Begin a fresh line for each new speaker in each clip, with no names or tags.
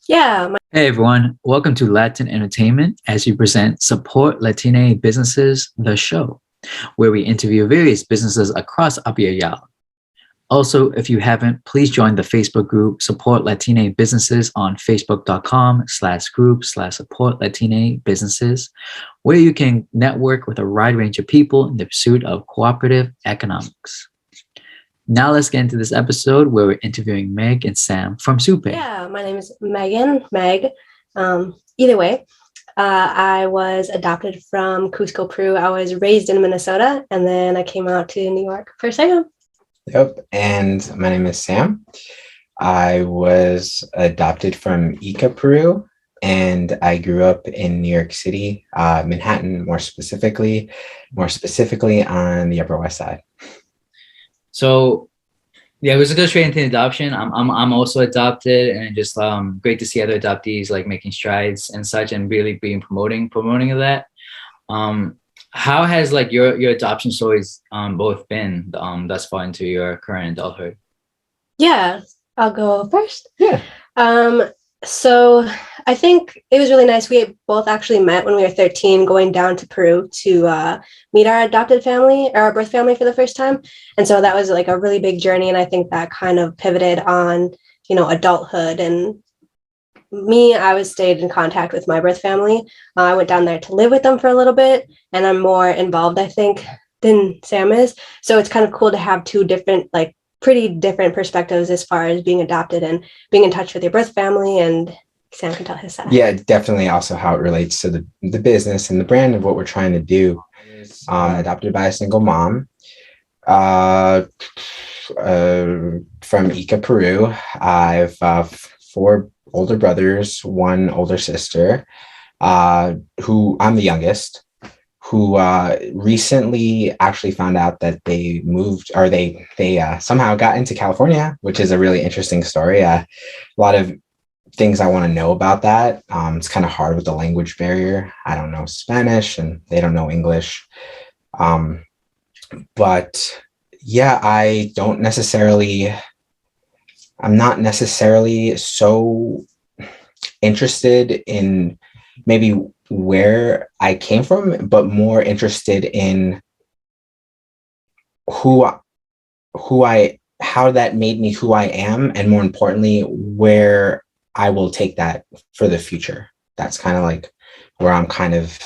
Yeah,
Hey everyone, welcome to Latin Entertainment as we present Support Latine Businesses, the show, where we interview various businesses across Abya. Also, if you haven't, please join the Facebook group Support Latine Businesses on facebook.com/group/Support Latine Businesses, where you can network with a wide range of people in the pursuit of cooperative economics. Now let's get into this episode where we're interviewing Meg and Sam from SUPAY.
yeah, my name is Megan, Meg. Either way, I was adopted from Cusco, Peru. I was raised in Minnesota, and then I came out to New York for second.
Yep, and my name is Sam. I was adopted from Ica, Peru, and I grew up in New York City, Manhattan, more specifically on the Upper West Side.
So yeah, we should go straight into adoption. I'm also adopted, and just great to see other adoptees like making strides and such, and really being promoting of that. How has like your adoption stories both been thus far into your current adulthood?
Yeah, I'll go first.
Yeah.
So I think it was really nice. We both actually met when we were 13, going down to Peru to meet our adopted family, or our birth family, for the first time. And so that was like a really big journey. And I think that kind of pivoted on, adulthood. And me, I was stayed in contact with my birth family. I went down there to live with them for a little bit, and I'm more involved, I think, than Sam is. So it's kind of cool to have two different, like, pretty different perspectives as far as being adopted and being in touch with your birth family, and Sam can tell his side.
Yeah, definitely also how it relates to the business and the brand of what we're trying to do. Adopted by a single mom from Ica, Peru. I've 4 older brothers, 1 older sister, who I'm the youngest, who recently actually found out that they moved, or they somehow got into California, which is a really interesting story. A lot of things I want to know about that. It's kind of hard with the language barrier. I don't know Spanish and they don't know English. But yeah, I'm not necessarily so interested in maybe where I came from, but more interested in how that made me who I am, and more importantly, where I will take that for the future. That's kind of like where I'm kind of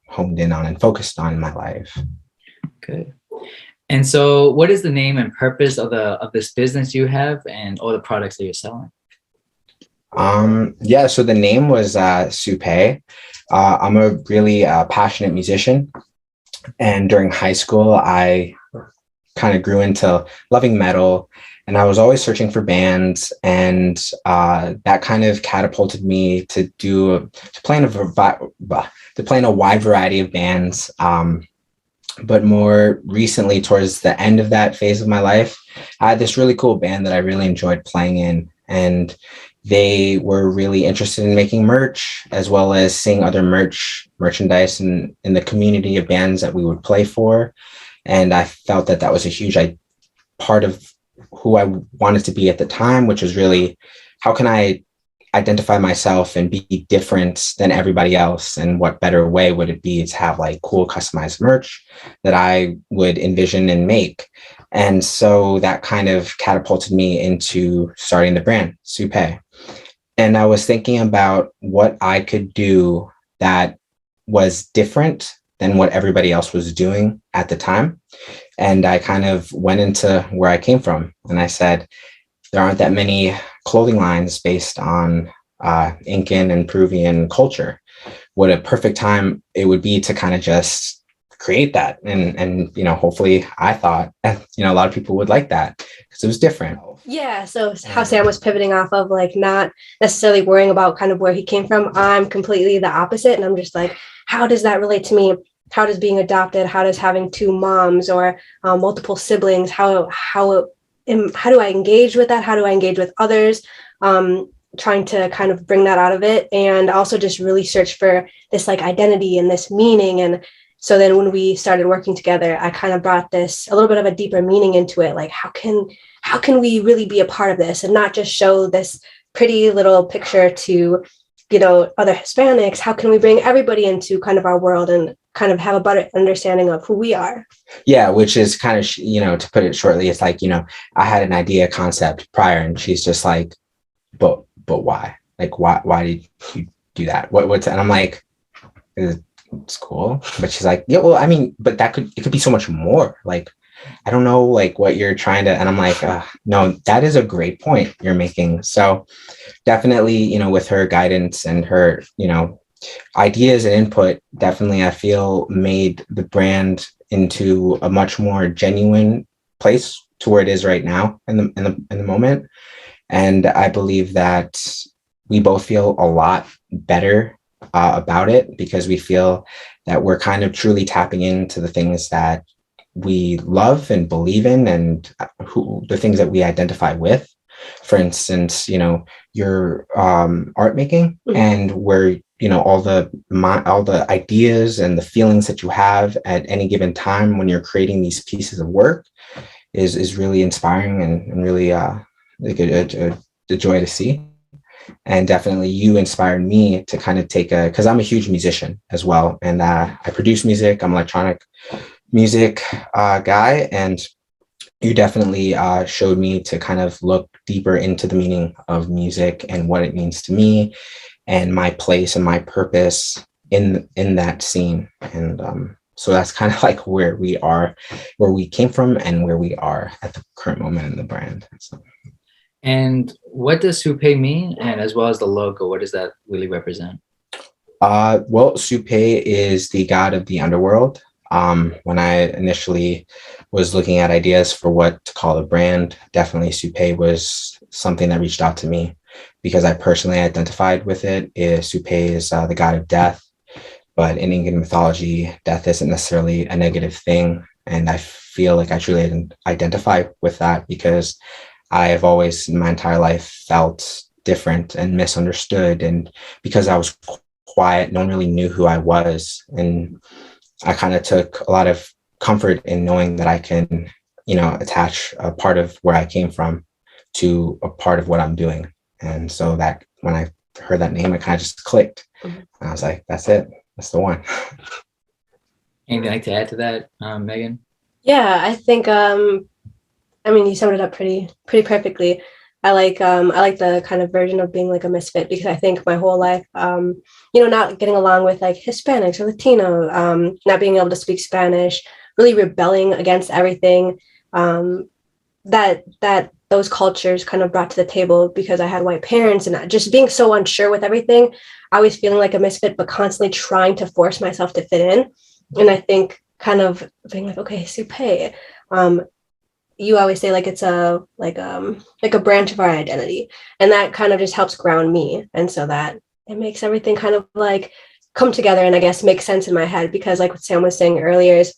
honed in on and focused on in my life.
Good. And so what is the name and purpose of this business you have and all the products that you're selling?
Yeah, so the name was SUPAY. I'm a really passionate musician, and during high school I kind of grew into loving metal, and I was always searching for bands, and that kind of catapulted me to play in a wide variety of bands. But more recently, towards the end of that phase of my life, I had this really cool band that I really enjoyed playing in, and they were really interested in making merch, as well as seeing other merchandise in the community of bands that we would play for. And I felt that was a huge part of who I wanted to be at the time, which was really, how can I identify myself and be different than everybody else? And what better way would it be to have like cool customized merch that I would envision and make? And so that kind of catapulted me into starting the brand, SUPAY. And I was thinking about what I could do that was different than what everybody else was doing at the time. And I kind of went into where I came from, and I said, there aren't that many clothing lines based on Incan and Peruvian culture. What a perfect time it would be to kind of just create that. And hopefully I thought, a lot of people would like that because it was different.
Yeah, so how Sam was pivoting off of like not necessarily worrying about kind of where he came from. I'm completely the opposite. And I'm just like, how does that relate to me? How does being adopted, how does having 2 moms or multiple siblings, how do I engage with that? How do I engage with others? Trying to kind of bring that out of it, and also just really search for this like identity and this meaning. And so then when we started working together, I kind of brought this a little bit of a deeper meaning into it. Like, how can we really be a part of this and not just show this pretty little picture to, other Hispanics. How can we bring everybody into kind of our world and kind of have a better understanding of who we are?
Yeah, which is kind of, to put it shortly, it's like, I had an idea concept prior, and she's just like, but why? Like, why did you do that? What's, and I'm like, it's cool. But she's like, yeah, well, I mean, but it could be so much more. Like, I don't know, like what you're trying to, and I'm like, no, that is a great point you're making. So definitely, with her guidance and her, ideas and input, definitely, I feel made the brand into a much more genuine place to where it is right now in the moment. And I believe that we both feel a lot better about it, because we feel that we're kind of truly tapping into the things that we love and believe in, and the things that we identify with. For instance, your art making, and where all the ideas and the feelings that you have at any given time when you're creating these pieces of work is really inspiring, and really like a joy to see. And definitely you inspired me to kind of because I'm a huge musician as well, and I produce music. I'm an electronic music guy, and you definitely showed me to kind of look deeper into the meaning of music and what it means to me, and my place and my purpose in that scene. And so that's kind of like where we came from, and where we are at the current moment in the brand. So.
And what does SUPAY mean? And as well as the logo, what does that really represent?
Well, SUPAY is the god of the underworld. When I initially was looking at ideas for what to call a brand, definitely SUPAY was something that reached out to me, because I personally identified with it. SUPAY is the god of death, but in Indian mythology, death isn't necessarily a negative thing. And I feel like I truly identify with that, because I have always in my entire life felt different and misunderstood. And because I was quiet, no one really knew who I was. And I kind of took a lot of comfort in knowing that I can, attach a part of where I came from to a part of what I'm doing. And so that when I heard that name, it kind of just clicked. And I was like, that's it. That's the one.
Anything like to add to that, Megan?
Yeah, I think, you summed it up pretty perfectly. I like the kind of version of being like a misfit, because I think my whole life, not getting along with like Hispanics or Latino, not being able to speak Spanish, really rebelling against everything that those cultures kind of brought to the table, because I had white parents, and just being so unsure with everything, always feeling like a misfit, but constantly trying to force myself to fit in. And I think kind of being like, okay, SUPAY, you always say like it's a branch of our identity, and that kind of just helps ground me, and so that it makes everything kind of like come together, and I guess make sense in my head, because like what Sam was saying earlier is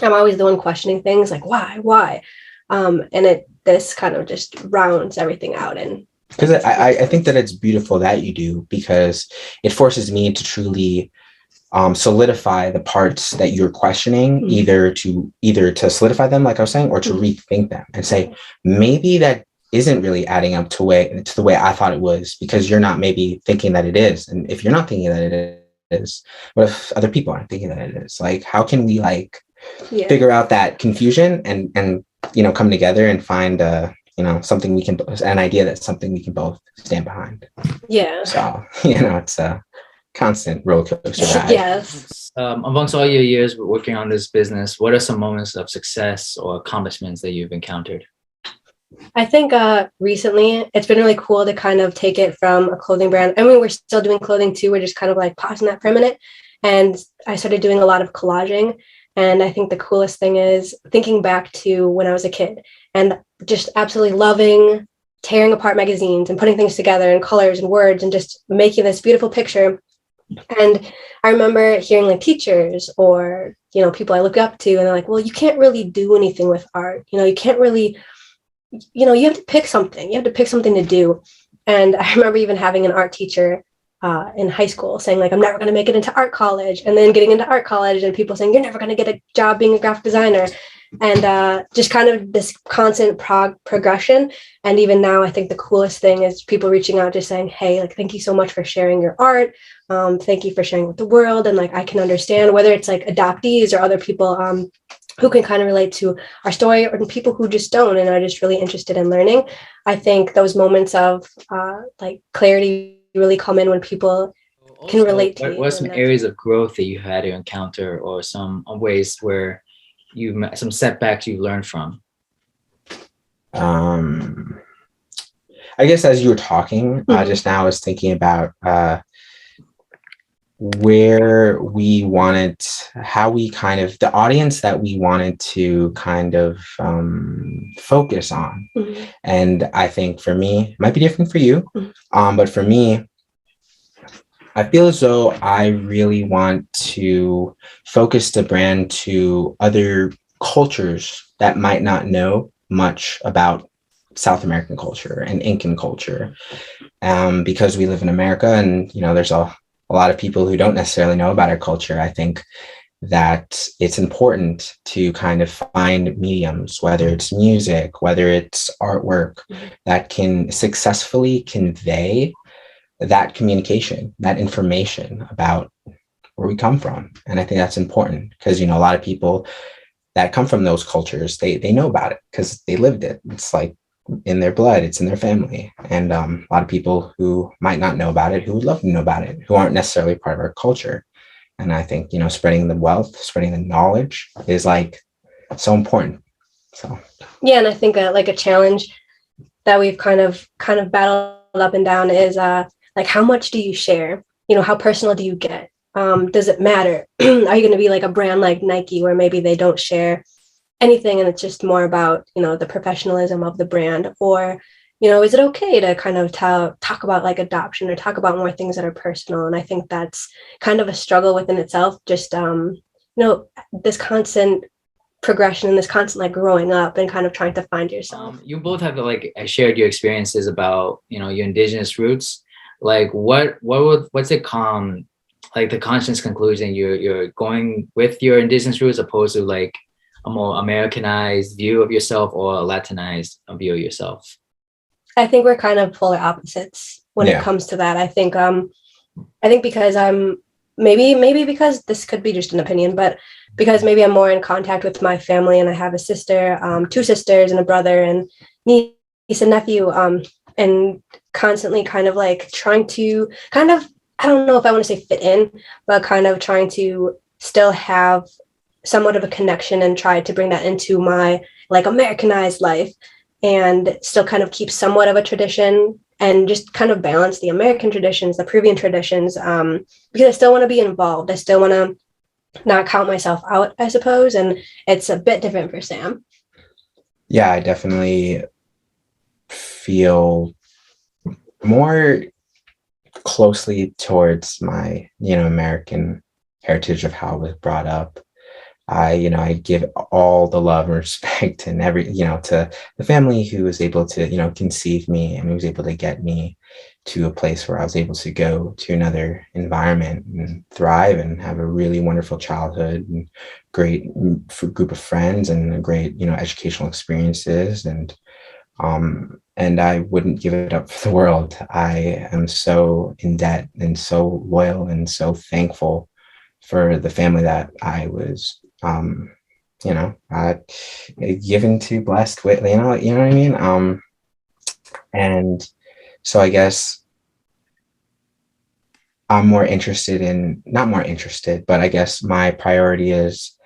I'm always the one questioning things like why, and this kind of just rounds everything out. And
because I think that it's beautiful that you do, because it forces me to truly solidify the parts that you're questioning, either to solidify them, like I was saying, or to rethink them and say, maybe that isn't really adding up to the way I thought it was, because you're not maybe thinking that it is. And if you're not thinking that it is, what if other people aren't thinking that it is? Like, how can we figure out that confusion and come together and find something an idea that's something we can both stand behind.
Yeah.
So, it's a constant roller coaster ride.
Yes.
Amongst all your years working on this business, what are some moments of success or accomplishments that you've encountered?
I think recently it's been really cool to kind of take it from a clothing brand. I mean, we're still doing clothing too. We're just kind of like pausing that for a minute. And I started doing a lot of collaging. And I think the coolest thing is thinking back to when I was a kid and just absolutely loving tearing apart magazines and putting things together in colors and words and just making this beautiful picture. And I remember hearing like teachers or, people I look up to, and they're like, well, you can't really do anything with art. You can't really, you have to pick something. You have to pick something to do. And I remember even having an art teacher in high school saying like, I'm never going to make it into art college, and then getting into art college and people saying, you're never going to get a job being a graphic designer. and just kind of this constant progression. And even now, I think the coolest thing is people reaching out, just saying, hey, like, thank you so much for sharing your art. Thank you for sharing with the world. And like, I can understand whether it's like adoptees or other people who can kind of relate to our story, or people who just don't and are just really interested in learning. I think those moments of like clarity really come in when people can relate to you.
What are some areas of growth that you had to encounter, or some ways where you've met some setbacks you've learned from?
I guess as you were talking just now, I was thinking about where we wanted, how we kind of, the audience that we wanted to kind of focus on. And I think for me, it might be different for you, but for me, I feel as though I really want to focus the brand to other cultures that might not know much about South American culture and Incan culture, because we live in America, and there's a lot of people who don't necessarily know about our culture. I think that it's important to kind of find mediums, whether it's music, whether it's artwork, that can successfully convey that communication, that information about where we come from. And I think that's important because, a lot of people that come from those cultures, they know about it because they lived it. It's like in their blood, it's in their family. And a lot of people who might not know about it, who would love to know about it, who aren't necessarily part of our culture. And I think, spreading the wealth, spreading the knowledge is like so important. So
yeah, and I think like a challenge that we've kind of battled up and down is like, how much do you share? How personal do you get? Does it matter? Are you going to be like a brand like Nike, where maybe they don't share anything and it's just more about, the professionalism of the brand? Or, is it okay to kind of talk about like adoption, or talk about more things that are personal? And I think that's kind of a struggle within itself, just, this constant progression and this constant like growing up and kind of trying to find yourself.
You both have like shared your experiences about, your indigenous roots. Like what's it like the conscious conclusion you're going with your indigenous roots, opposed to like a more Americanized view of yourself or a Latinized view of yourself?
I think we're kind of polar opposites when it comes to that. I think because I'm maybe because this could be just an opinion, but because maybe I'm more in contact with my family, and I have a sister, 2 sisters and a brother and niece and nephew, and constantly kind of like trying to kind of, I don't know if I want to say fit in, but kind of trying to still have somewhat of a connection and try to bring that into my like Americanized life, and still kind of keep somewhat of a tradition and just kind of balance the American traditions, the Peruvian traditions, because I still want to be involved. I still want to not count myself out, I suppose. And it's a bit different for Sam.
Yeah, I definitely feel more closely towards my, American heritage of how I was brought up. I give all the love and respect and to the family who was able to, conceive me and was able to get me to a place where I was able to go to another environment and thrive and have a really wonderful childhood and great group of friends and great, educational experiences. And I wouldn't give it up for the world. I am so in debt and so loyal and so thankful for the family that I was, given to, blessed with, you know what I mean? And so I guess I'm not more interested, but I guess my priority is,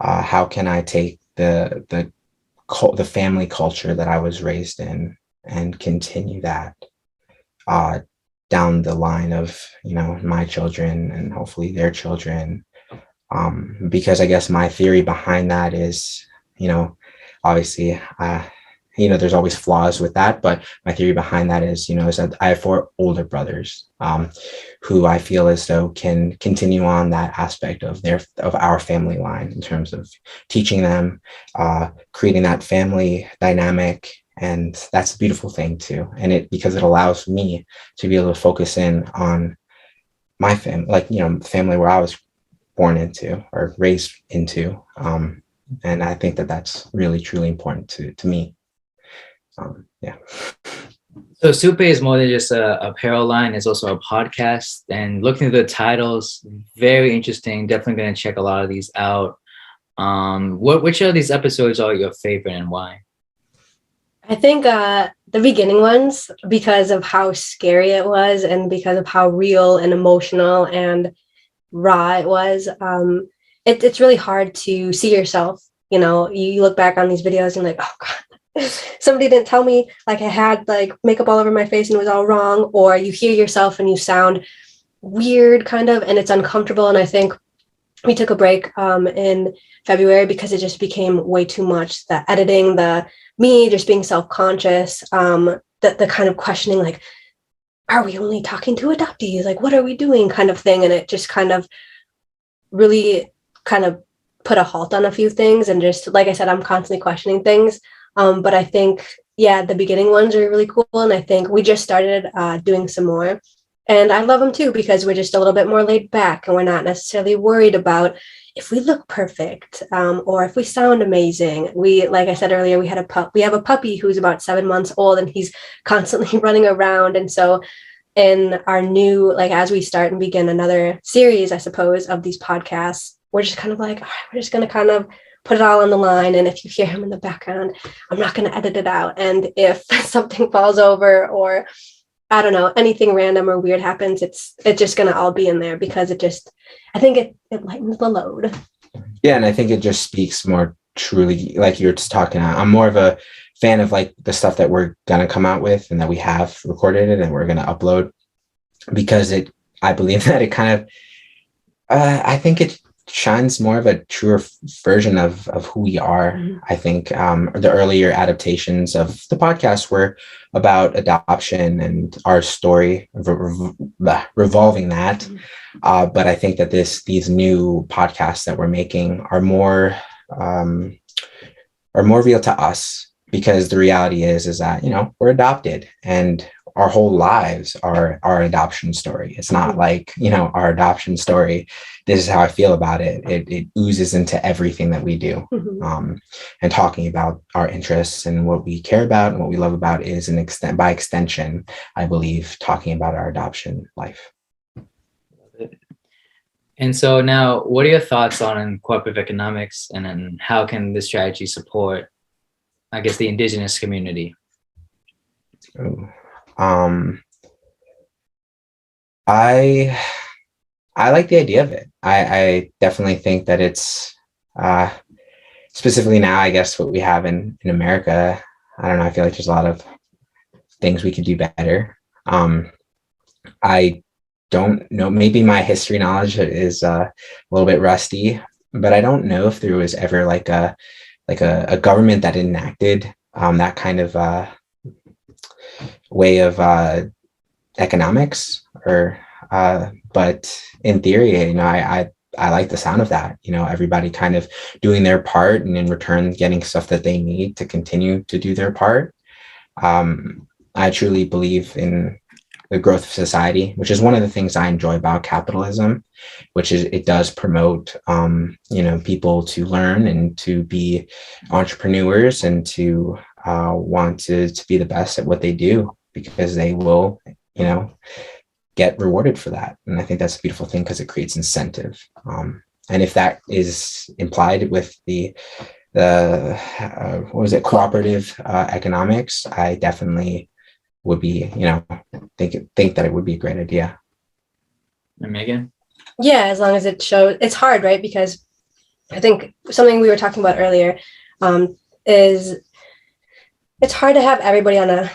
how can I take the family culture that I was raised in and continue that down the line of, my children and hopefully their children. Because I guess my theory behind that is, obviously, there's always flaws with that, but my theory behind that is, is that I have 4 older brothers, who I feel as though can continue on that aspect of our family line in terms of teaching them, creating that family dynamic. And that's a beautiful thing too. And because it allows me to be able to focus in on my family, like, the family where I was born into or raised into, And I think that that's really, truly important to me. Yeah.
So SUPAY is more than just a apparel line. It's also a podcast. And looking at the titles, very interesting. Definitely going to check a lot of these out. Which of these episodes are your favorite and why?
I think the beginning ones, because of how scary it was and because of how real and emotional and raw it was. It's really hard to see yourself. You know, you look back on these videos and like, oh God, somebody didn't tell me like I had like makeup all over my face and it was all wrong. Or you hear yourself and you sound weird kind of, and it's uncomfortable. And I think we took a break in February because it just became way too much. The editing, the me just being self-conscious, the kind of questioning, like, are we only talking to adoptees? Like, what are we doing kind of thing? And it just kind of really kind of put a halt on a few things. And just, like I said, I'm constantly questioning things. But I think, yeah, the beginning ones are really cool. And I think we just started doing some more. And I love them too, because we're just a little bit more laid back and we're not necessarily worried about if we look perfect or if we sound amazing. We, like I said earlier, we have a puppy who's about 7 months old and he's constantly running around. And so in our new, like, as we start and begin another series, I suppose, of these podcasts, we're just kind of like, all right, we're just going to kind of put it all on the line. And if you hear him in the background, I'm not going to edit it out. And if something falls over or I don't know, anything random or weird happens, it's just going to all be in there because I think it lightens the load.
Yeah. And I think it just speaks more truly, like you're just talking, I'm more of a fan of like the stuff that we're going to come out with and that we have recorded it and we're going to upload, because I believe that it kind of, I think it shines more of a truer version of who we are. Mm-hmm. I think the earlier adaptations of the podcast were about adoption and our story revolving that. Mm-hmm. But I think that these new podcasts that we're making are more real to us, because the reality is that, you know, we're adopted and our whole lives are our adoption story. It's not like, you know, our adoption story, this is how I feel about it. It oozes into everything that we do. Mm-hmm. And talking about our interests and what we care about and what we love about is by extension, I believe, talking about our adoption life.
And so now, what are your thoughts on cooperative economics, and then how can this strategy support, I guess, the indigenous community?
Ooh. I like the idea of it. I definitely think that it's specifically now, I guess, what we have in America. I don't know. I feel like there's a lot of things we could do better. I don't know. Maybe my history knowledge is a little bit rusty, but I don't know if there was ever like a government that enacted that kind of way of economics, or but in theory, you know, I like the sound of that. You know, everybody kind of doing their part and in return getting stuff that they need to continue to do their part. I truly believe in the growth of society, which is one of the things I enjoy about capitalism, which is it does promote you know, people to learn and to be entrepreneurs and to want to be the best at what they do, because they will, you know, get rewarded for that. And I think that's a beautiful thing because it creates incentive. And if that is implied with the what was it, cooperative economics, I definitely would be, you know, think that it would be a great idea.
And Megan? Yeah,
as long as it shows, it's hard, right? Because I think something we were talking about earlier is it's hard to have everybody on a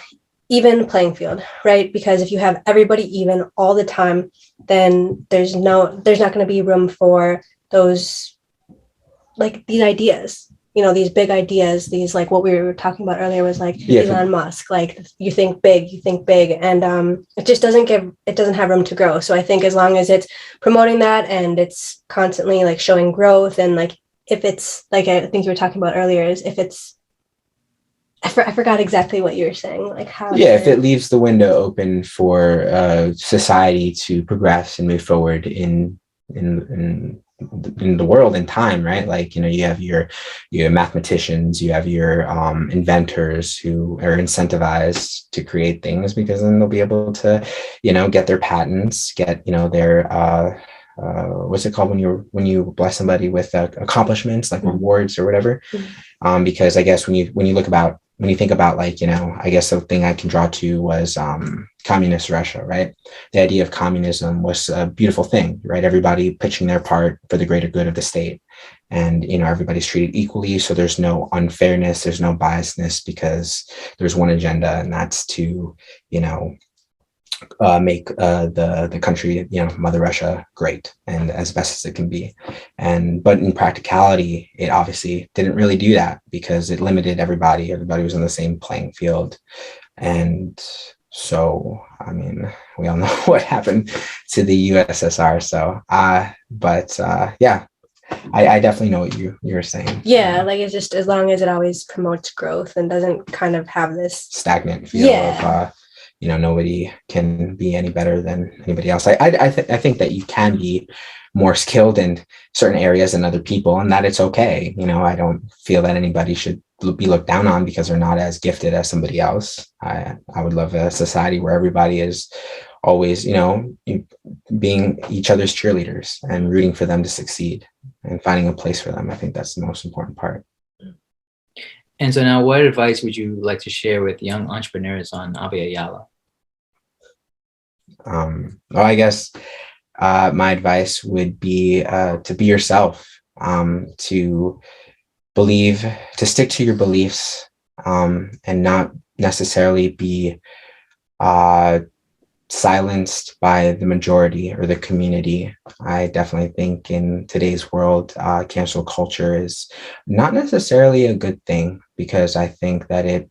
even playing field, right? Because if you have everybody even all the time, then there's not going to be room for those, like, these ideas, you know, these big ideas, these, like what we were talking about earlier was like Elon Musk, like you think big, and it just doesn't have room to grow. So I think as long as it's promoting that and it's constantly like showing growth, and like if it's like I think you were talking about earlier, is if it's I forgot exactly what you were saying, like how.
Yeah, if it leaves the window open for society to progress and move forward in in the world in time, right? Like, you have your mathematicians, you have your inventors who are incentivized to create things, because then they'll be able to, get their patents, get, their what's it called when you bless somebody with accomplishments, like rewards or whatever. Because I guess when you think about, like, I guess the thing I can draw to was communist Russia, right? The idea of communism was a beautiful thing, right? Everybody pitching their part for the greater good of the state. And, everybody's treated equally. So there's no unfairness, there's no biasness, because there's one agenda, and that's to, make the country, Mother Russia, great and as best as it can be. But in practicality, it obviously didn't really do that, because it limited everybody. Everybody was on the same playing field. And so, I mean, we all know what happened to the USSR. So, yeah, I definitely know what you were saying.
Yeah, like, it's just, as long as it always promotes growth and doesn't kind of have this
stagnant feel of, nobody can be any better than anybody else. I think that you can be more skilled in certain areas than other people, and that it's okay. I don't feel that anybody should be looked down on because they're not as gifted as somebody else. I would love a society where everybody is always, being each other's cheerleaders and rooting for them to succeed and finding a place for them. I think that's the most important part.
And so now, what advice would you like to share with young entrepreneurs on Abya
Well, I guess my advice would be to be yourself, to stick to your beliefs, and not necessarily be silenced by the majority or the community. I definitely think in today's world, cancel culture is not necessarily a good thing, because I think that it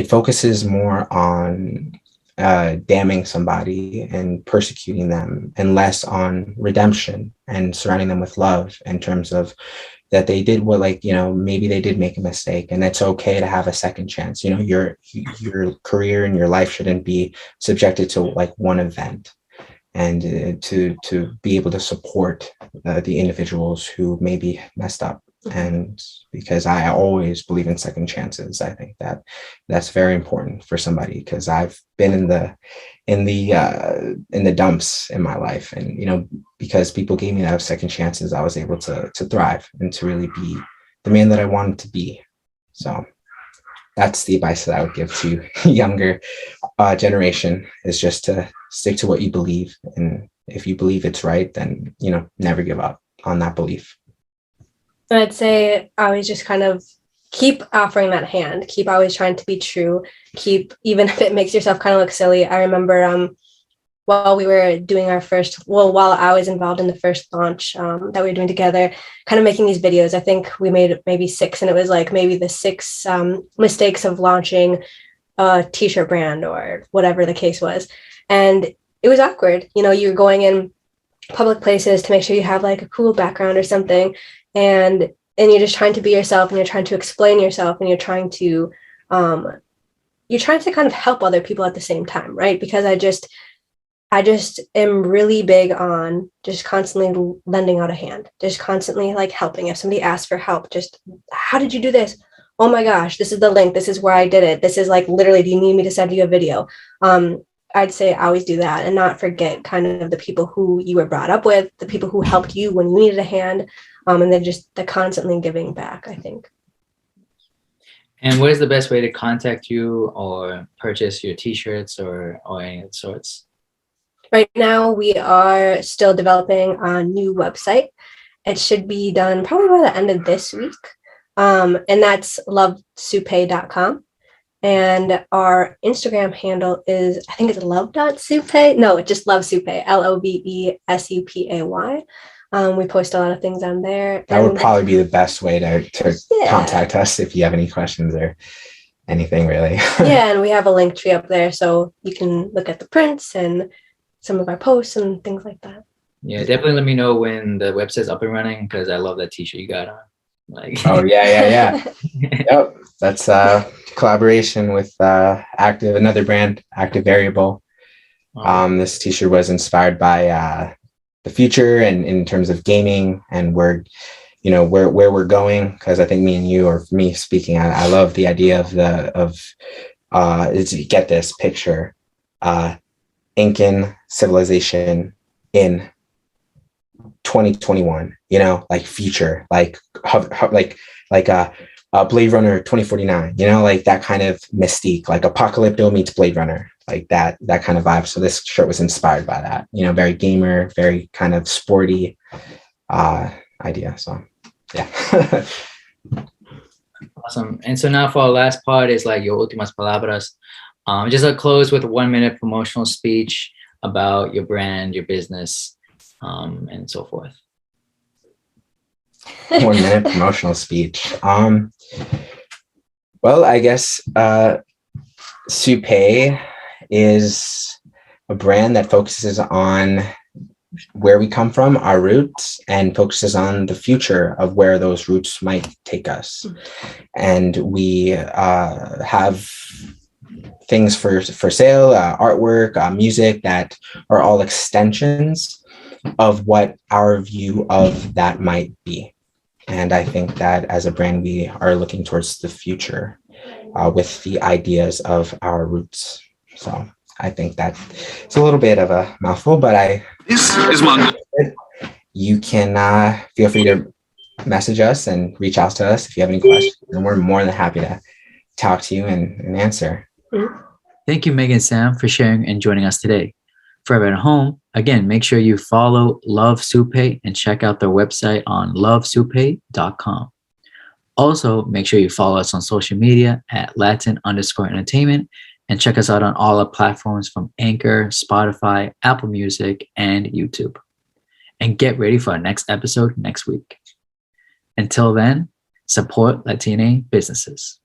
focuses more on damning somebody and persecuting them, and less on redemption and surrounding them with love, in terms of that they did what, like, maybe they did make a mistake, and it's okay to have a second chance. Your career and your life shouldn't be subjected to, like, one event. And to be able to support the individuals who maybe messed up. And because I always believe in second chances, I think that that's very important for somebody, because I've been in the dumps in my life, and because people gave me those second chances, I was able to thrive and to really be the man that I wanted to be. So that's the advice that I would give to younger generation, is just to stick to what you believe, and if you believe it's right, then never give up on that belief.
And I'd say always just kind of keep offering that hand, keep always trying to be true, even if it makes yourself kind of look silly. I remember while we were doing while I was involved in the first launch that we were doing together, kind of making these videos. I think we made maybe 6, and it was like maybe the 6 mistakes of launching a t-shirt brand or whatever the case was. And it was awkward. You're going in public places to make sure you have, like, a cool background or something. And you're just trying to be yourself, and you're trying to explain yourself, and you're trying to kind of help other people at the same time, right? Because I just am really big on just constantly lending out a hand, just constantly, like, helping. If somebody asks for help, just, how did you do this? Oh my gosh, this is the link. This is where I did it. This is, like, literally, do you need me to send you a video? I'd say always do that, and not forget kind of the people who you were brought up with, the people who helped you when you needed a hand. And then just the constantly giving back, I think.
And what is the best way to contact you or purchase your t-shirts or any of the sorts?
Right now, we are still developing a new website. It should be done probably by the end of this week. And that's lovesupay.com. And our Instagram handle is, I think it's love.supay. No, it's just lovesupay, LOVESUPAY. We post a lot of things on there.
That would probably be the best way to contact us if you have any questions or anything, really.
Yeah, and we have a link tree up there, so you can look at the prints and some of our posts and things like that.
Yeah, definitely let me know when the website's up and running, because I love that t-shirt you got on. Like,
oh yeah. Yep, that's collaboration with another brand, Active Variable. This t-shirt was inspired by the future and in terms of gaming and where we're going. Because I think me and you, or me speaking, I love the idea of get this picture, Incan civilization in 2021, like future, like Blade Runner 2049, like that kind of mystique, like Apocalypto meets Blade Runner, like that kind of vibe. So this shirt was inspired by that, very gamer, very kind of sporty idea. So yeah.
Awesome. And so now for our last part is like your últimas palabras. Just a close with a 1-minute promotional speech about your brand, your business, and so forth.
1-minute promotional speech. Well, I guess SUPAY is a brand that focuses on where we come from, our roots, and focuses on the future of where those roots might take us. And we have things for sale, artwork, music that are all extensions of what our view of that might be. And I think that as a brand, we are looking towards the future with the ideas of our roots. So I think that it's a little bit of a mouthful, but
This is my.
You can feel free to message us and reach out to us if you have any questions, and we're more than happy to talk to you and answer.
Thank you, Megan and Sam, for sharing and joining us today. For everyone at home, again, make sure you follow Love SUPAY and check out their website on lovesupay.com. Also, make sure you follow us on social media at Latin_entertainment and check us out on all our platforms from Anchor, Spotify, Apple Music, and YouTube. And get ready for our next episode next week. Until then, support Latine businesses.